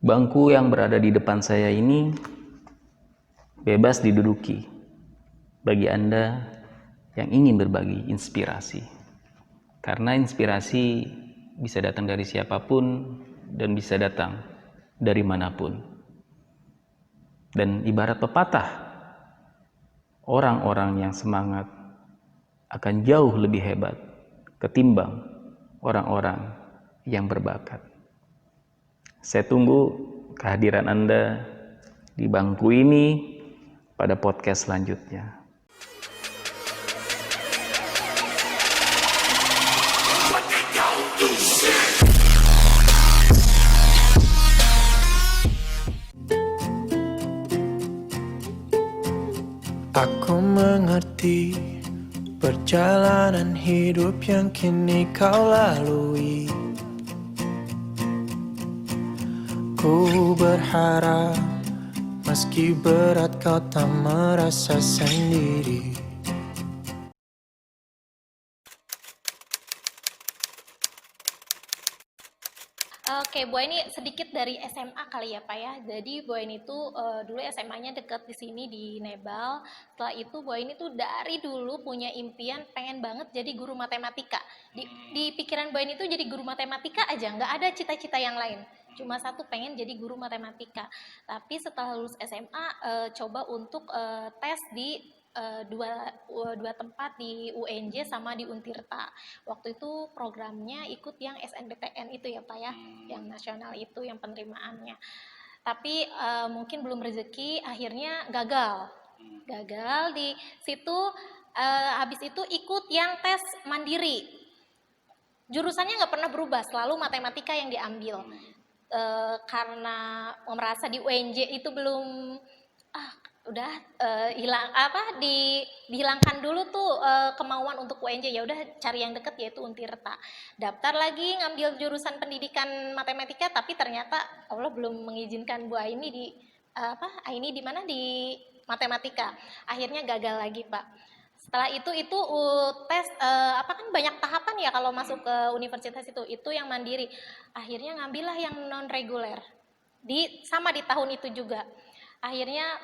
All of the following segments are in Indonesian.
Bangku yang berada di depan saya ini bebas diduduki bagi Anda yang ingin berbagi inspirasi. Karena inspirasi bisa datang dari siapapun dan bisa datang dari manapun. Dan ibarat pepatah, orang-orang yang semangat akan jauh lebih hebat ketimbang orang-orang yang berbakat. Saya tunggu kehadiran Anda di bangku ini pada podcast selanjutnya. Aku mengerti perjalanan hidup yang kini kau lalui. Ku berharap meski berat kau tak merasa sendiri. Oke, Bu Aini sedikit dari SMA kali ya Pak ya. Jadi Bu Aini itu dulu SMA-nya deket di sini di Nebal. Setelah itu Bu Aini tuh dari dulu punya impian pengen banget jadi guru matematika. Di pikiran Bu Aini tuh jadi guru matematika aja, nggak ada cita-cita yang lain. Cuma satu, pengen jadi guru matematika. Tapi setelah lulus SMA coba untuk tes di dua tempat di UNJ sama di Untirta. Waktu itu programnya ikut yang SNBTN itu ya Pak ya, yang nasional itu yang penerimaannya. Tapi mungkin belum rezeki, akhirnya gagal di situ. Habis itu ikut yang tes mandiri, jurusannya nggak pernah berubah, selalu matematika yang diambil. Karena merasa di UNJ itu belum udah dihilangkan dulu tuh kemauan untuk UNJ, ya udah cari yang deket yaitu Untirta. Daftar lagi ngambil jurusan pendidikan matematika, tapi ternyata Allah belum mengizinkan Bu Aini di Aini di mana di matematika. Akhirnya gagal lagi Pak. Setelah itu tes kan banyak tahapan ya kalau masuk ke universitas itu yang mandiri. Akhirnya ngambillah yang non reguler sama di tahun itu juga. Akhirnya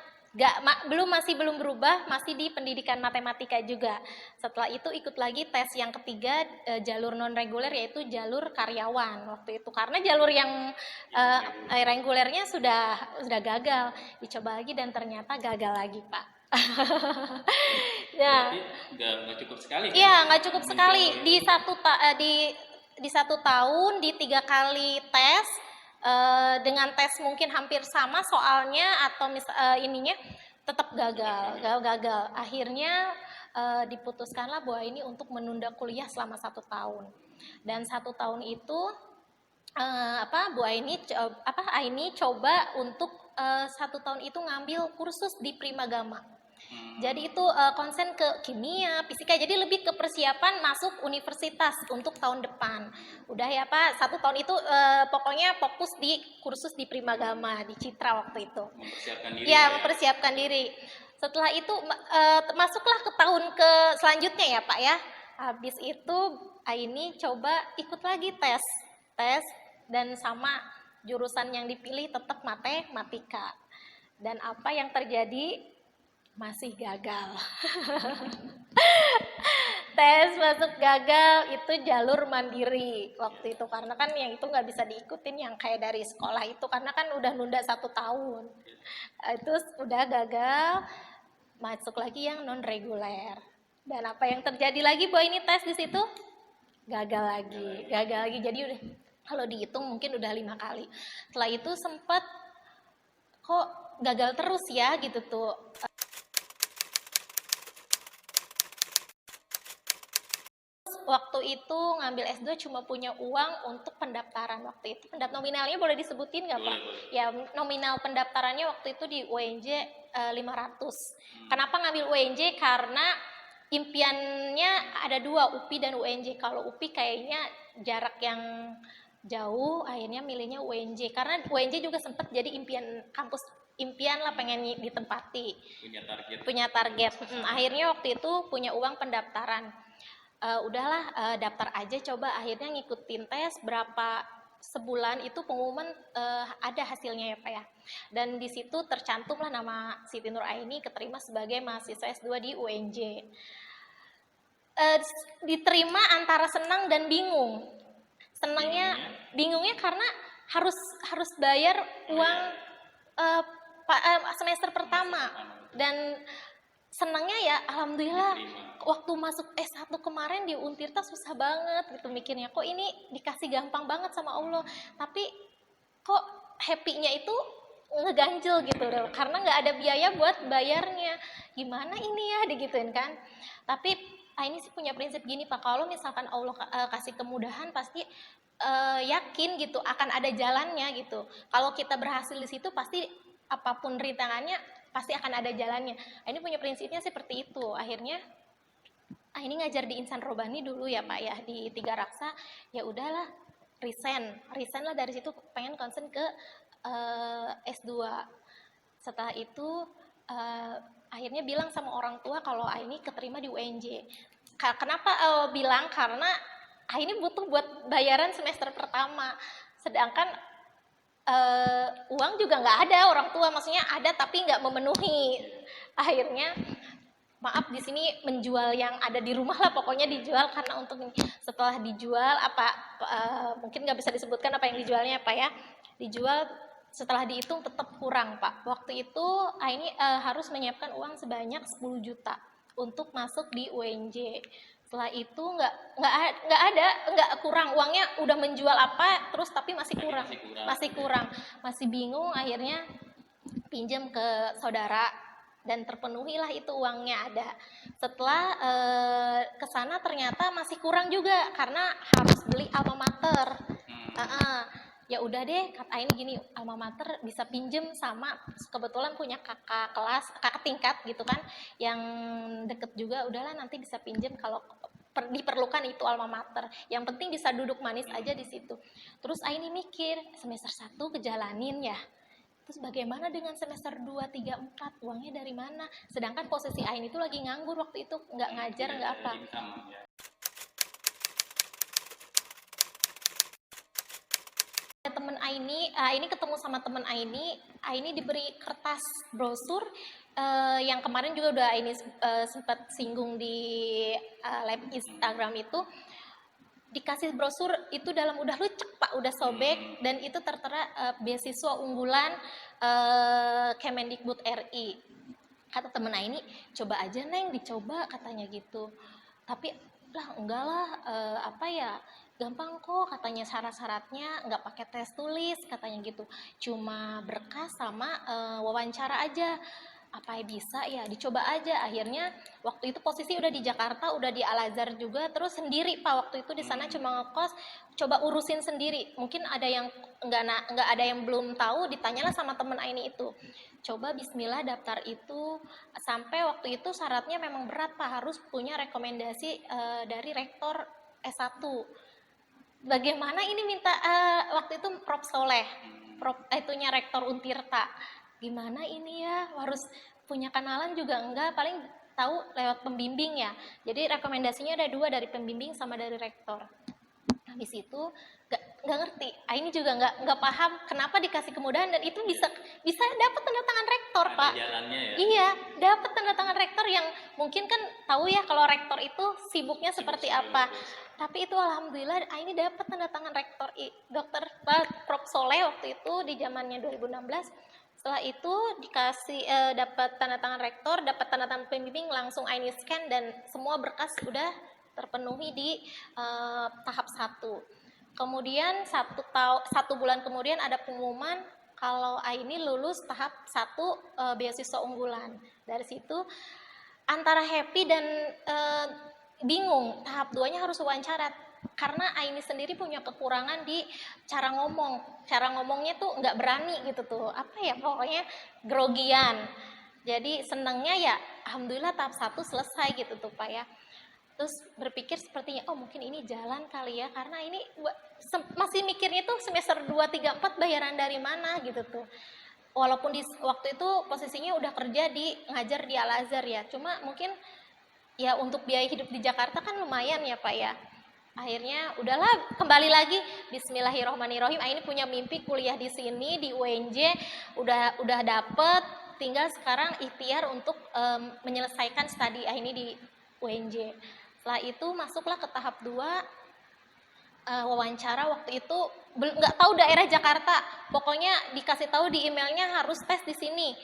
belum berubah, masih di pendidikan matematika juga. Setelah itu ikut lagi tes yang ketiga, jalur non reguler, yaitu jalur karyawan waktu itu, karena jalur yang regulernya sudah gagal. Dicoba lagi dan ternyata gagal lagi Pak. Ya, nggak cukup sekali kan? Iya, nggak cukup sekali. Di satu tahun di 3 kali tes, dengan tes mungkin hampir sama soalnya atau ininya, tetap gagal. Akhirnya diputuskanlah bahwa ini untuk menunda kuliah selama 1 tahun. Dan 1 tahun itu Bu Aini coba untuk 1 tahun itu ngambil kursus di Primagama. Jadi itu konsen ke kimia, fisika, jadi lebih ke persiapan masuk universitas untuk tahun depan. Udah ya Pak, 1 tahun itu pokoknya fokus di kursus di Primagama, di Citra waktu itu. Mempersiapkan diri. Ya, mempersiapkan diri. Setelah itu masuklah ke tahun selanjutnya ya Pak ya. Habis itu Aini coba ikut lagi tes dan sama jurusan yang dipilih tetap matematika. Dan apa yang terjadi? Masih gagal. Tes masuk gagal, itu jalur mandiri waktu itu, karena kan yang itu nggak bisa diikutin yang kayak dari sekolah itu, karena kan udah nunda 1 tahun. Itu udah gagal, masuk lagi yang non reguler. Dan apa yang terjadi lagi Bu ini tes di situ? Gagal lagi. Jadi udah kalau dihitung mungkin udah 5 kali. Setelah itu sempat kok gagal terus ya gitu tuh. Waktu itu ngambil S2 cuma punya uang untuk pendaftaran waktu itu. Nominalnya boleh disebutin nggak Pak? Ya, nominal pendaftarannya waktu itu di UNJ 500. Kenapa ngambil UNJ? Karena impiannya ada 2, UPI dan UNJ. Kalau UPI kayaknya jarak yang jauh, akhirnya milihnya UNJ. Karena UNJ juga sempat jadi kampus impian lah, pengen ditempati. Punya target. Akhirnya waktu itu punya uang pendaftaran. Udahlah daftar aja coba, akhirnya ngikutin tes berapa sebulan itu pengumuman ada hasilnya ya Pak ya. Dan di situ tercantumlah nama Siti Nur Aini keterima sebagai mahasiswa S2 di UNJ. Diterima antara senang dan bingung. Bingungnya karena harus bayar uang semester pertama, dan senangnya ya alhamdulillah waktu masuk S1 kemarin di Untirta susah banget gitu mikirnya, kok ini dikasih gampang banget sama Allah, tapi kok happy-nya itu ngeganjel gitu karena nggak ada biaya buat bayarnya, gimana ini ya digituin kan. Tapi ini sih punya prinsip gini Pak, kalau misalkan Allah kasih kemudahan pasti yakin gitu akan ada jalannya gitu. Kalau kita berhasil di situ pasti apapun rintangannya pasti akan ada jalannya. Ini punya prinsipnya seperti itu. Akhirnya ini ngajar di Insan Robani dulu ya Pak ya, di Tiga Raksa. Ya udahlah, resign lah dari situ, pengen concern ke S2. Setelah itu akhirnya bilang sama orang tua kalau ini keterima di UNJ. Kenapa bilang? Karena ini butuh buat bayaran semester pertama, sedangkan uang juga nggak ada, orang tua maksudnya ada tapi nggak memenuhi. Akhirnya maaf di sini menjual yang ada di rumah lah, pokoknya dijual karena untuk ini. Setelah dijual mungkin nggak bisa disebutkan apa yang dijualnya Pak ya, dijual setelah dihitung tetap kurang Pak. Waktu itu ini harus menyiapkan uang sebanyak 10 juta untuk masuk di UNJ. Setelah itu nggak kurang uangnya, udah menjual apa terus tapi masih kurang, masih bingung. Akhirnya pinjam ke saudara dan terpenuhilah itu uangnya ada. Setelah kesana ternyata masih kurang juga karena harus beli alma mater. Ya udah deh, kata ini gini, alma mater bisa pinjem sama, kebetulan punya kakak tingkat gitu kan yang deket juga, udahlah nanti bisa pinjem kalau diperlukan itu alma mater, yang penting bisa duduk manis aja di situ. Terus Aini mikir, semester 1 kejalanin ya, terus bagaimana dengan semester 2, 3, 4, uangnya dari mana? Sedangkan posisi Aini itu lagi nganggur waktu itu, nggak ngajar, nggak apa. Temen Aini ketemu sama temen Aini diberi kertas brosur yang kemarin juga udah Aini sempat singgung di live Instagram itu, dikasih brosur itu dalam udah lecek Pak, udah sobek, dan itu tertera beasiswa unggulan Kemendikbud RI. Kata temen Aini, coba aja Neng, dicoba katanya gitu. Tapi lah enggak lah, gampang kok katanya, syarat-syaratnya nggak pakai tes tulis katanya gitu, cuma berkas sama wawancara aja. Apa bisa ya, dicoba aja. Akhirnya waktu itu posisi udah di Jakarta, udah di Al Azhar juga, terus sendiri Pak waktu itu di sana cuma ngekos, coba urusin sendiri. Mungkin ada yang nggak ada yang belum tahu, ditanyalah sama temen Aini itu. Coba bismillah daftar itu, sampai waktu itu syaratnya memang berat Pak, harus punya rekomendasi dari rektor S1. Bagaimana ini minta waktu itu Prof Soleh, itunya rektor Untirta. Gimana ini ya, harus punya kenalan juga enggak, paling tahu lewat pembimbing ya. Jadi rekomendasinya ada 2, dari pembimbing sama dari rektor. Habis itu nggak ngerti, ini juga nggak paham kenapa dikasih kemudahan dan itu bisa dapat tanda tangan rektor Pak. Jalannya ya? Iya, dapat tanda tangan rektor yang mungkin kan tahu ya kalau rektor itu sibuknya seperti apa. Tapi itu alhamdulillah ini dapat tanda tangan rektor Dr. Prof Soleh waktu itu di zamannya 2016. Setelah itu dikasih dapat tanda tangan rektor, dapat tanda tangan pembimbing, langsung Aini scan dan semua berkas udah terpenuhi di tahap 1. Kemudian 1 bulan kemudian ada pengumuman kalau Aini lulus tahap 1 beasiswa unggulan. Dari situ antara happy dan bingung. Tahap 2-nya harus wawancara, karena Aini sendiri punya kekurangan di cara ngomong. Cara ngomongnya tuh nggak berani gitu tuh. Apa ya, pokoknya grogian. Jadi senangnya ya alhamdulillah tahap 1 selesai gitu tuh Pak ya. Terus berpikir sepertinya, oh mungkin ini jalan kali ya, karena ini masih mikirnya tuh semester 2, 3, 4 bayaran dari mana gitu tuh. Walaupun di waktu itu posisinya udah kerja ngajar di Al Azhar ya, cuma mungkin ya untuk biaya hidup di Jakarta kan lumayan ya Pak ya. Akhirnya udahlah kembali lagi Bismillahirrohmanirrohim. Ini punya mimpi kuliah di sini di UNJ, udah dapet, tinggal sekarang ikhtiar untuk menyelesaikan studi ini di UNJ. Setelah itu masuklah ke tahap 2, wawancara. Waktu itu nggak tahu daerah Jakarta, pokoknya dikasih tahu di emailnya harus tes di sini.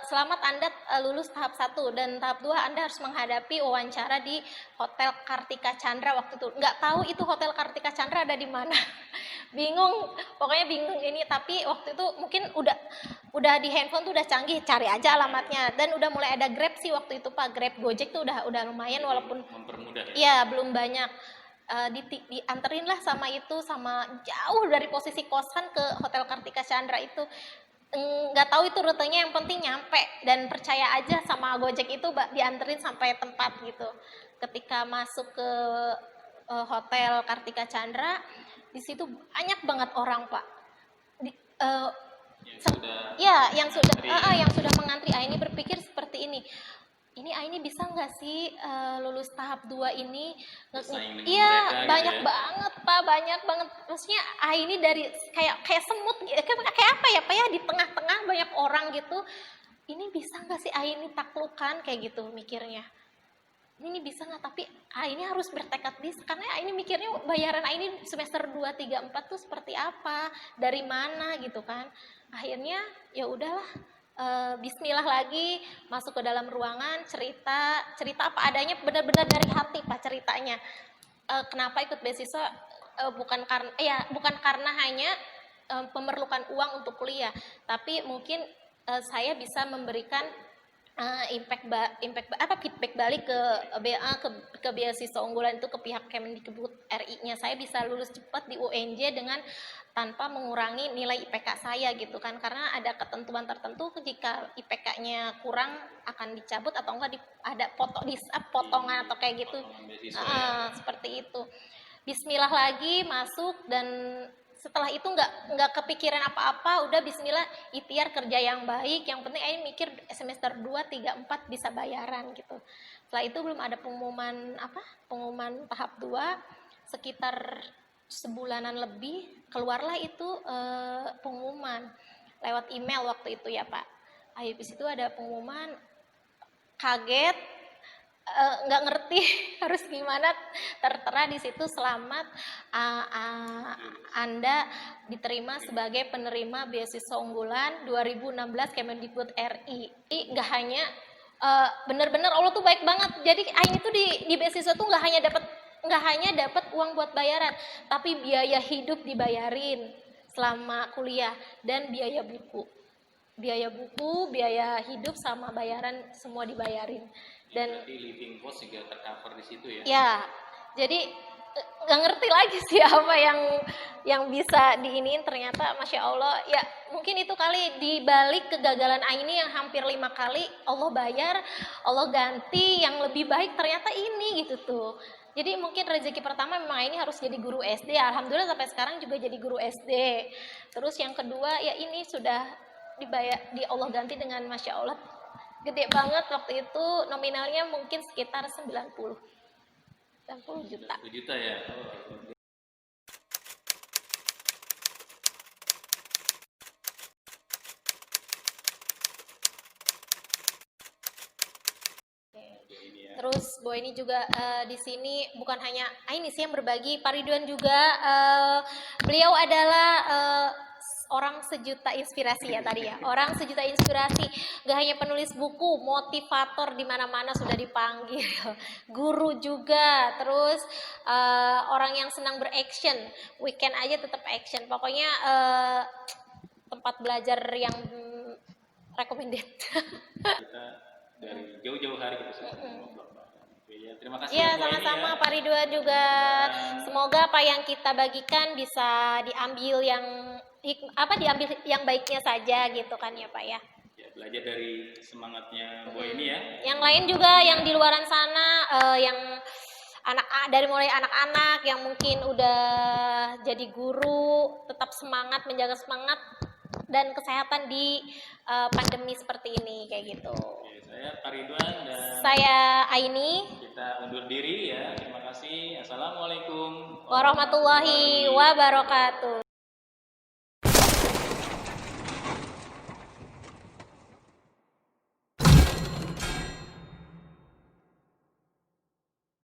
Selamat Anda lulus tahap 1 dan tahap 2 Anda harus menghadapi wawancara di Hotel Kartika Chandra. Waktu itu nggak tahu itu Hotel Kartika Chandra ada di mana. Bingung, pokoknya bingung ini. Tapi waktu itu mungkin udah di handphone tuh udah canggih, cari aja alamatnya. Dan udah mulai ada Grab sih waktu itu Pak, Grab Gojek tuh udah lumayan walaupun Mempermudah ya. iya belum banyak. Dianterin lah sama jauh dari posisi kosan ke Hotel Kartika Chandra itu. Nggak tahu itu rutenya, yang penting nyampe dan percaya aja sama Gojek itu dianterin sampai tempat gitu. Ketika masuk ke Hotel Kartika Chandra, di situ banyak banget orang Pak. Yang sudah mengantri. Ini berpikir seperti ini. Ini bisa nggak sih lulus tahap 2 ini? Iya, banyak gitu banget Pak, banyak banget. Maksudnya ini dari kayak semut, kayak apa ya Pak ya, di tengah-tengah banyak orang gitu. Ini bisa nggak sih ini taklukan kayak gitu mikirnya. Ini bisa nggak, tapi ini harus bertekad karena ini mikirnya bayaran ini semester 2, 3, 4 tuh seperti apa, dari mana gitu kan. Akhirnya ya udahlah. Bismillah lagi, masuk ke dalam ruangan, cerita apa adanya, benar-benar dari hati Pak ceritanya. Kenapa ikut beasiswa? Bukan karena hanya memerlukan uang untuk kuliah, tapi mungkin saya bisa memberikan feedback balik ke beasiswa unggulan itu, ke pihak Kemendikbud RI-nya. Saya bisa lulus cepat di UNJ dengan tanpa mengurangi nilai IPK saya gitu kan, karena ada ketentuan tertentu jika IPK-nya kurang akan dicabut atau enggak ada potongan atau kayak gitu. Seperti itu. Bismillah lagi masuk, dan setelah itu nggak kepikiran apa-apa, udah bismillah ikhtiar kerja yang baik, yang penting Ain mikir semester 2, 3, 4 bisa bayaran gitu. Setelah itu belum ada pengumuman tahap 2, sekitar sebulanan lebih keluarlah itu pengumuman lewat email waktu itu ya Pak. Habis itu ada pengumuman, kaget, nggak ngerti harus gimana, tertera di situ selamat Anda diterima sebagai penerima beasiswa unggulan 2016 Kemendikbud RI. Nggak hanya bener-bener Allah tuh baik banget. Jadi Ain itu di beasiswa tuh nggak hanya dapat uang buat bayaran, tapi biaya hidup dibayarin selama kuliah dan biaya buku, biaya hidup sama bayaran semua dibayarin. Dan living cost juga tercover di situ ya. Ya, jadi nggak ngerti lagi sih apa yang bisa diiniin, ternyata Masya Allah ya, mungkin itu kali di balik kegagalan Aini yang hampir 5 kali, Allah bayar, Allah ganti yang lebih baik, ternyata ini gitu tuh. Jadi mungkin rezeki pertama memang Aini harus jadi guru SD, alhamdulillah sampai sekarang juga jadi guru SD. Terus yang kedua ya ini sudah di Allah ganti dengan Masya Allah gede banget. Waktu itu nominalnya mungkin sekitar 90 juta. 90 juta ya. Terus Bu ini juga di sini bukan hanya ini sih yang berbagi, Pak Ridwan juga beliau adalah orang sejuta inspirasi ya tadi ya, orang sejuta inspirasi, gak hanya penulis buku, motivator di mana-mana sudah dipanggil, guru juga, terus orang yang senang beraction, weekend aja tetap action, pokoknya tempat belajar yang recommended. Kita dari jauh-jauh hari kita sudah ngobrol. Ya, terima kasih. Ya, sama-sama Pak Ridwan juga. Semoga apa yang kita bagikan bisa diambil yang baiknya saja gitu kan ya Pak ya. Ya, belajar dari semangatnya Bu ini ya. Yang lain juga yang di luaran sana yang dari mulai anak-anak yang mungkin udah jadi guru, tetap semangat, menjaga semangat. dan kesehatan di pandemi seperti ini kayak gitu. Oke, saya Pak Ridwan dan Saya Aini. kita undur diri ya. Terima kasih. Assalamualaikum Warahmatullahi wabarakatuh.